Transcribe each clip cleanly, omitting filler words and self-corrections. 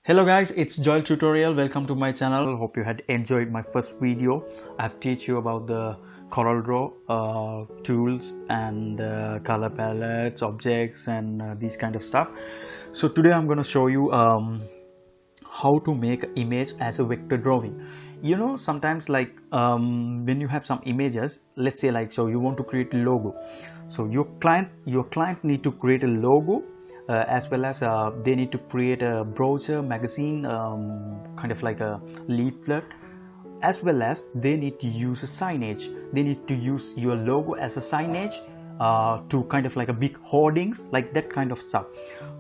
Hello guys, it's JoelTutorial. Welcome to my channel. Hope you had enjoyed my first video. I've teach you about the Coreldraw tools and color palettes, objects, and these kind of stuff. So today I'm going to show you how to make an image as a vector drawing. You know, sometimes like when you have some images, let's say like so you want to create a logo. So your client need to create a logo. As well as they need to create a brochure, magazine, kind of like a leaflet, as well as they need to use a signage. They need to use your logo as a signage to kind of like a big hoardings, like that kind of stuff.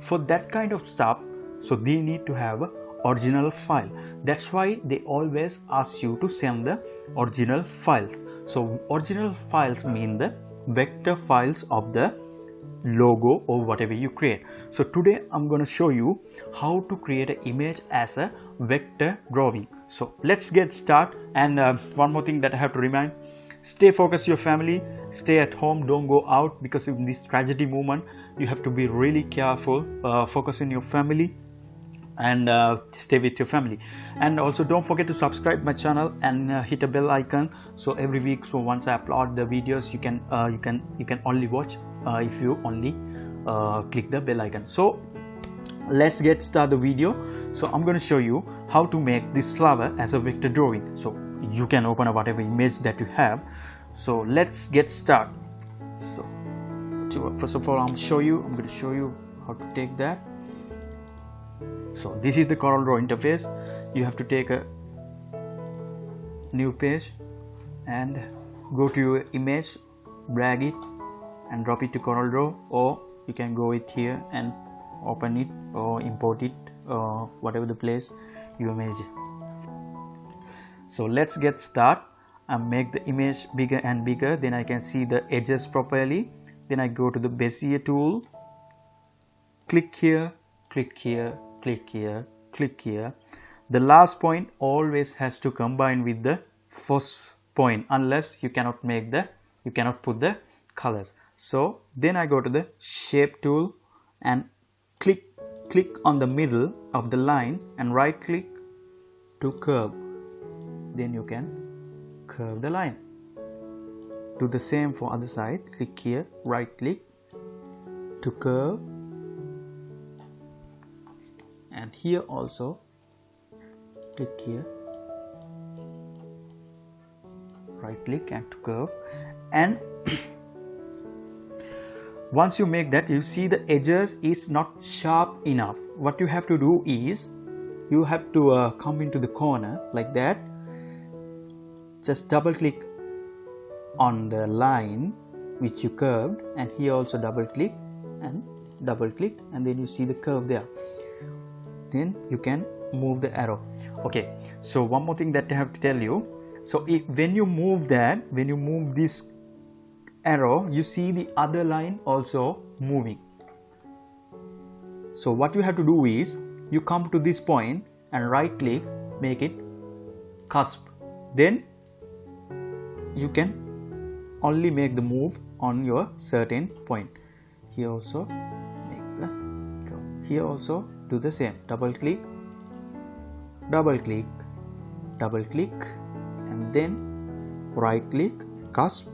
For that kind of stuff, so they need to have an original file. That's why they always ask you to send the original files. So original files mean the vector files of the logo or whatever you create. So today I'm going to show you how to create an image as a vector drawing. So let's get started. And one more thing that I have to remind: stay focused your family, stay at home, don't go out, because in this tragedy moment you have to be really careful. Focus on your family and stay with your family. And also don't forget to subscribe my channel and hit a bell icon, so every week, so once I upload the videos, you can only watch if you only click the bell icon. So let's get started the video. So I'm going to show you how to make this flower as a vector drawing. So you can open whatever image that you have. So let's get started. So first of all, I'm going to show you how to take that. So this is the Coreldraw interface. You have to take a new page and go to your image, drag it and drop it to Coreldraw, or you can go it here and open it or import it, whatever the place you image. So let's get started and make the image bigger and bigger. Then I can see the edges properly. Then I go to the Bezier tool, click here, click here, click here, click here. The last point always has to combine with the first point, unless you cannot put the colors. So then I go to the shape tool and click on the middle of the line and right click to curve. Then you can curve the line. Do the same for other side. Click here, right click to curve, and here also click here, right click and to curve. And once you make that, you see the edges is not sharp enough. What you have to do is you have to come into the corner like that. Just double click on the line which you curved, and here also double click, and then you see the curve there. Then you can move the arrow. Okay, so one more thing that I have to tell you. So when you move this arrow, you see the other line also moving. So what you have to do is you come to this point and right click, make it cusp. Then you can only make the move on your certain point. Here also make the curve. Here also do the same. Double click, double click, double click, and then right click, cusp,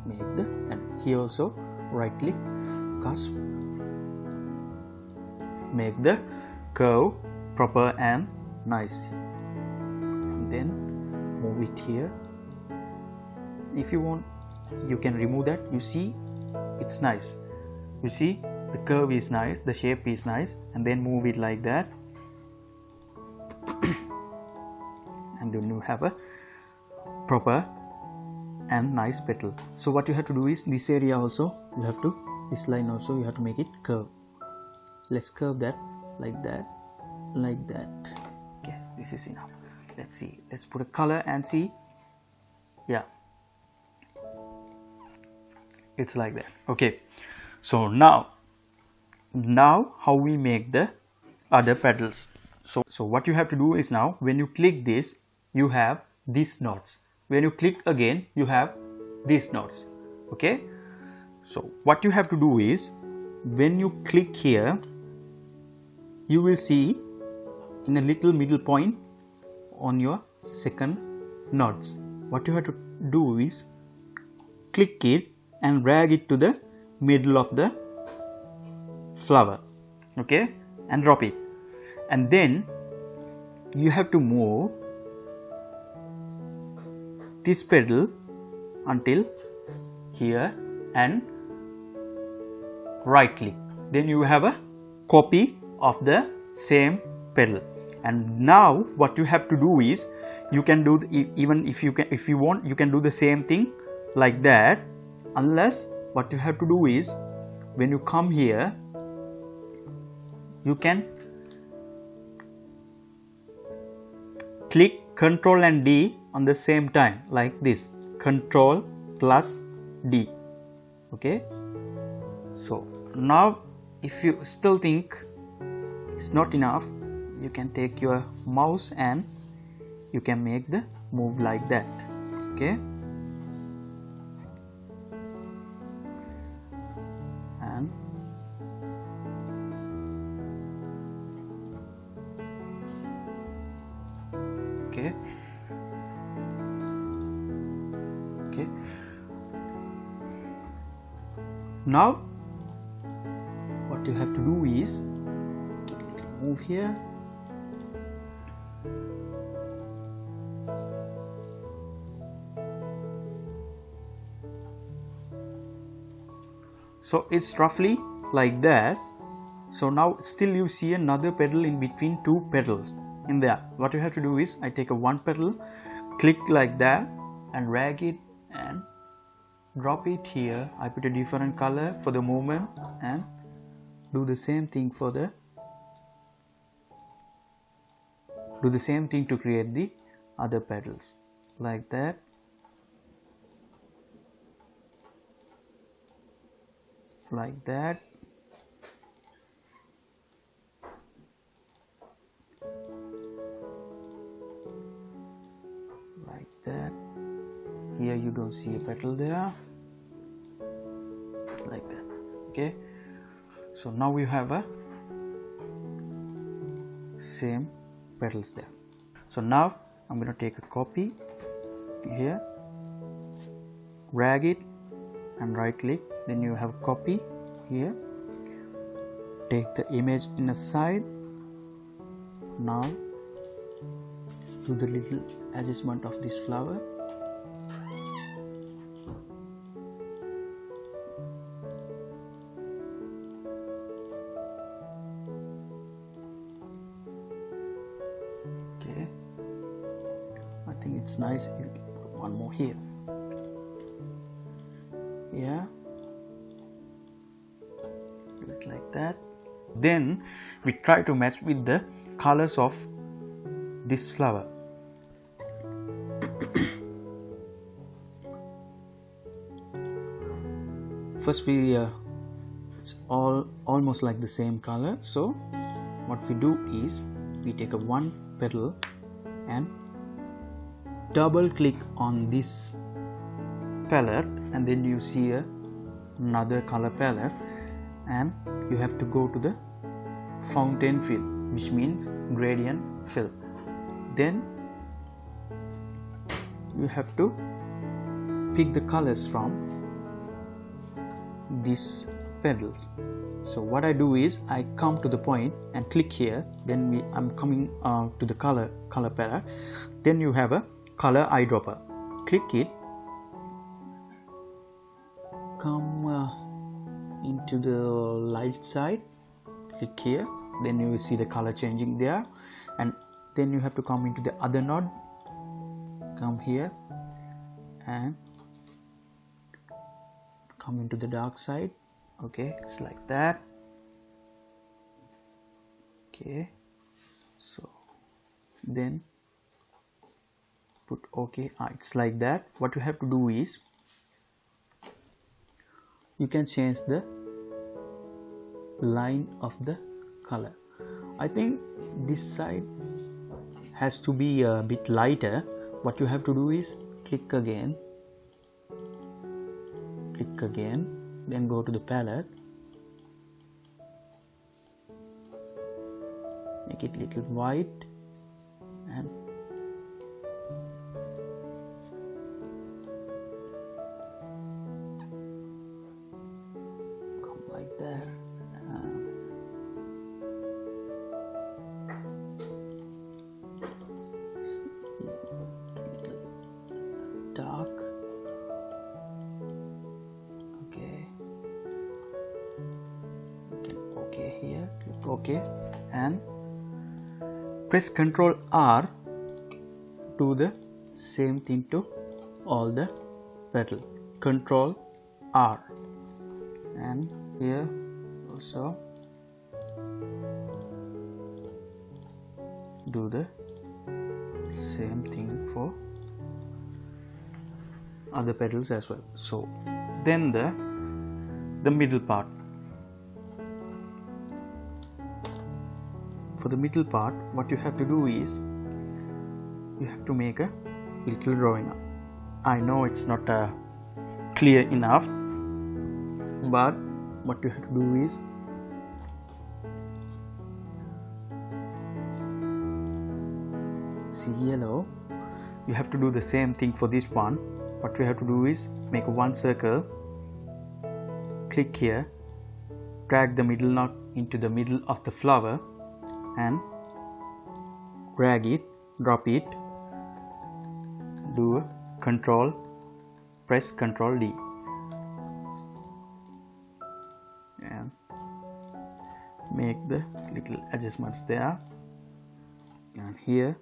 make the, and here also right click, cusp, make the curve proper and nice, and then move it here. If you want, you can remove that. You see it's nice. You see the curve is nice, the shape is nice, and then move it like that. And then you have a proper and nice petal. So what you have to do is this area also you have to, this line also you have to make it curve. Let's curve that like that, like that. Okay, this is enough. Let's see, let's put a color and see. Yeah, it's like that. Okay, so now how we make the other petals. So what you have to do is, now when you click this, you have these knots. When you click again, you have these knots. Okay, so what you have to do is, when you click here, you will see in a little middle point on your second nodes. What you have to do is click it and drag it to the middle of the flower, okay, and drop it, and then you have to move this petal until here and right click. Then you have a copy of the same petal. And now what you have to do is, you can do even if you want, you can do the same thing like that, unless what you have to do is, when you come here, you can click Ctrl and D on the same time, like this, Ctrl plus D, okay. So now if you still think it's not enough, you can take your mouse and you can make the move like that, okay. And okay, okay. Now what you have to do is move here, so it's roughly like that. So now still you see another petal in between two petals in there. What you have to do is, I take a one petal, click like that and drag it and drop it here. I put a different color for the movement and do the same thing for the to create the other petals, like that, like that, like that. Here you don't see a petal there, like that, okay. So now we have a same petals there. So now I'm going to take a copy here, drag it and right click, then you have a copy here, take the image in a side. Now do the little adjustment of this flower, okay. I think it's nice. You can put one more here, yeah, do it like that. Then we try to match with the colors of this flower. First we it's almost like the same color, so what we do is, we take a one petal and double click on this palette, and then you see another color palette, and you have to go to the fountain fill, which means gradient fill. Then you have to pick the colors from these petals. So what I do is, I come to the point and click here, then I'm coming to the color palette. Then you have a color eyedropper, click it, come into the light side, click here, then you will see the color changing there. And then you have to come into the other node, come here and come into the dark side, okay, it's like that, okay. So then put okay, it's like that. What you have to do is, you can change the line of the color. I think this side has to be a bit lighter. What you have to do is, click again, then go to the palette, make it little white and come like that. Dark. Okay. Okay here. Click OK and press Ctrl R. Do the same thing to all the petal. Ctrl R and here also do the same thing for other petals as well. So then the middle part. For the middle part, what you have to do is you have to make a little drawing. I know it's not clear enough, but what you have to do is see yellow. You have to do the same thing for this one. What you have to do is make one circle, click here, drag the middle knot into the middle of the flower and drag it, drop it, do a control, press Ctrl D and make the little adjustments there. And here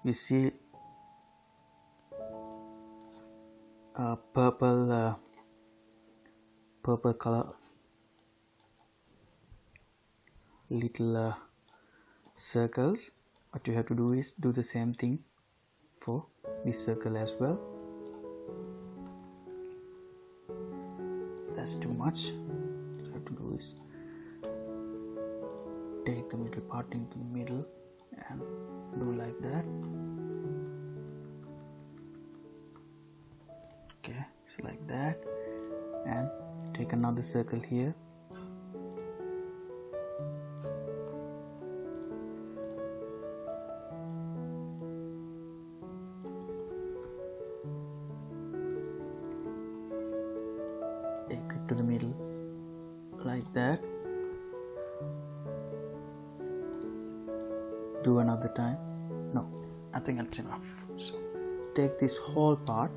you see purple color, little circles. What you have to do is do the same thing for this circle as well. That's too much. What you have to do is take the middle part into the middle and do like that. Okay, it's like that, and take another circle here. Take it to the middle like that. Do another time. No, I think that's enough. So take this whole part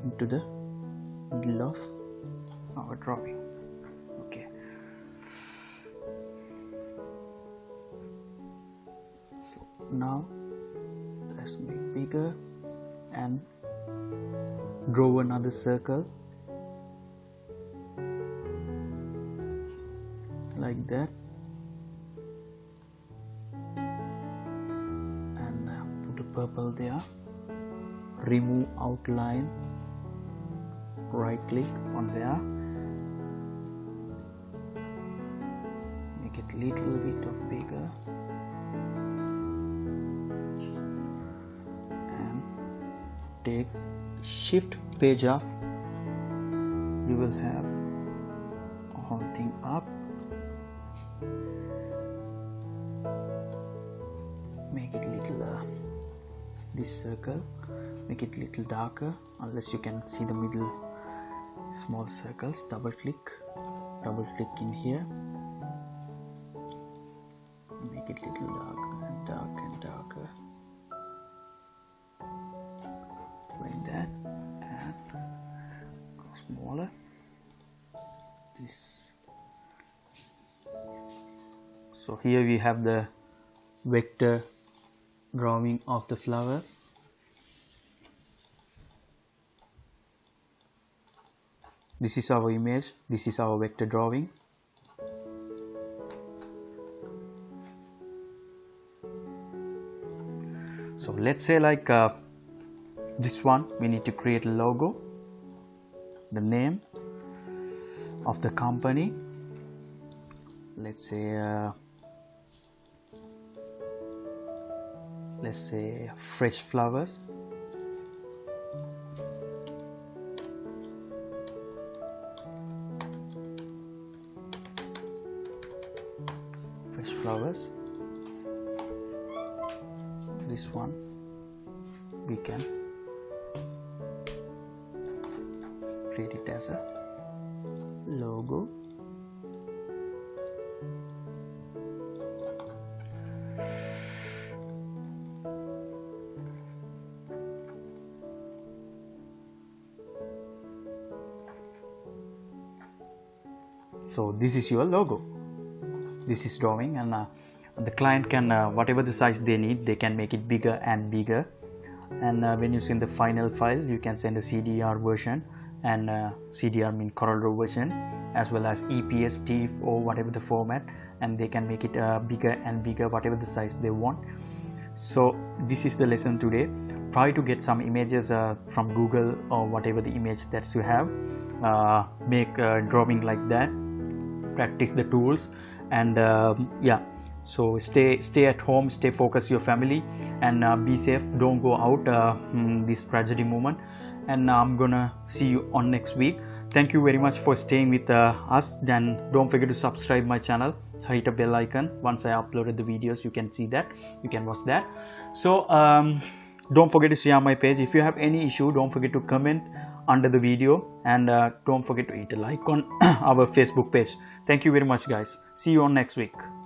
into the middle of our drawing. Okay. So now let's make bigger and draw another circle like that. Put a purple there. Remove outline. Right click on there, make it little bit of bigger and take shift page off. You will have whole thing up. Make it little this circle, make it little darker, unless you can see the middle small circles. Double click in here, make it little darker and darker and darker like that, and go smaller this. So here we have the vector drawing of the flower. This is our image, this is our vector drawing. So let's say like this one, we need to create a logo, the name of the company. Let's say fresh flowers. one we can create it as a logo. So this is your logo. This is drawing, and the client can whatever the size they need, they can make it bigger and bigger. And when you send the final file, you can send a CDR version, and CDR means Coreldraw version, as well as EPS, TIFF, or whatever the format, and they can make it bigger and bigger, whatever the size they want. So this is the lesson today. Try to get some images from Google or whatever the image that you have. Make a drawing like that. Practice the tools, and yeah. So stay at home, stay focused your family, and be safe. Don't go out this tragedy moment. And I'm gonna see you on next week. Thank you very much for staying with us. Then don't forget to subscribe my channel. Hit a bell icon. Once I uploaded the videos, you can see that, you can watch that. So don't forget to share my page. If you have any issue, don't forget to comment under the video, and don't forget to hit a like on our Facebook page. Thank you very much, guys. See you on next week.